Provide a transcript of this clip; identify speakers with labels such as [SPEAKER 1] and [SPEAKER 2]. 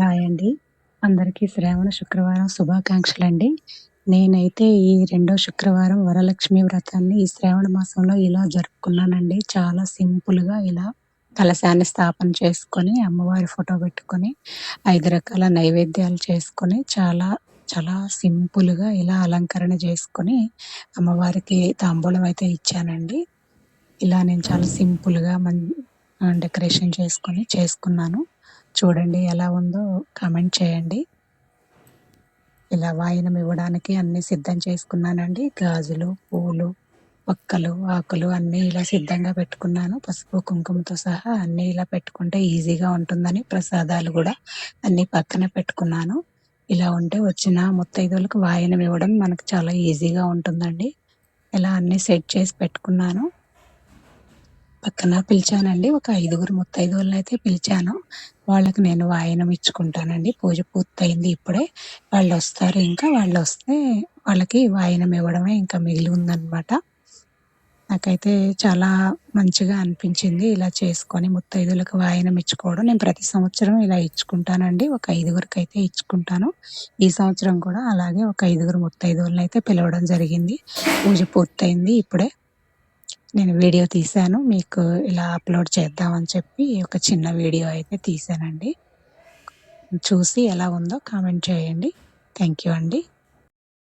[SPEAKER 1] Hi అండి. అందరికీ శ్రావణ శుక్రవారం శుభాకాంక్షలండి. నేనైతే ఈ రెండో శుక్రవారం వరలక్ష్మి వ్రతాన్ని ఈ శ్రావణ మాసంలో ఇలా జరుపుకున్నానండి. చాలా సింపుల్‌గా ఇలా కలశాన్ని స్థాపన చేసుకొని, అమ్మవారి ఫోటో పెట్టుకొని, 5 రకాల నైవేద్యాలు చేసుకొని, చాలా చాలా సింపుల్‌గా ఇలా అలంకరణ చేసుకొని, అమ్మవారికి తాంబూలం అయితే ఇచ్చానండి. ఇలా నేను చాలా సింపుల్‌గా డెకరేషన్ చేసుకున్నాను. చూడండి ఎలా ఉందో కామెంట్ చేయండి. ఇలా వాయనం ఇవ్వడానికి అన్నీ సిద్ధం చేసుకున్నానండి. గాజులు, పూలు, వక్కలు, ఆకులు అన్నీ ఇలా సిద్ధంగా పెట్టుకున్నాను. పసుపు, కుంకుమతో సహా అన్నీ ఇలా పెట్టుకుంటే ఈజీగా ఉంటుందని ప్రసాదాలు గూడా అన్నీ పక్కన పెట్టుకున్నాను. ఇలా ఉంటే వచ్చిన ముత్తైదువలకు వాయనం ఇవ్వడం మనకు చాలా ఈజీగా ఉంటుందండి. ఇలా అన్నీ సెట్ చేసి పెట్టుకున్నాను. పక్కన పిలిచానండి. ఒక 5గురు ముత్తైదువలనైతే పిలిచాను. వాళ్ళకి నేను వాయనం ఇచ్చుకుంటానండి. పూజ పూర్తయింది ఇప్పుడే. వాళ్ళొస్తారు ఇంకా. వాళ్ళొస్తే వాళ్ళకి వాయనం ఇవ్వడమే ఇంకా మిగిలి ఉందనమాట. నాకైతే చాలా మంచిగా అనిపించింది ఇలా చేసుకొని ముత్తైదులకు వాయనం ఇచ్చుకోవడం. నేను ప్రతి సంవత్సరం ఇలా ఇచ్చుకుంటానండి. ఒక 5గురికైతే ఇచ్చుకుంటాను. ఈ సంవత్సరం కూడా అలాగే ఒక 5గురు ముత్తైదువలనైతే పిలవడం జరిగింది. పూజ పూర్తయింది ఇప్పుడే. నేను వీడియో తీశాను. మీకు ఇలా అప్‌లోడ్ చేద్దామని చెప్పి ఒక చిన్న వీడియో అయితే తీశానండి. చూసి ఎలా ఉందో కామెంట్ చేయండి. థాంక్ యూ అండి.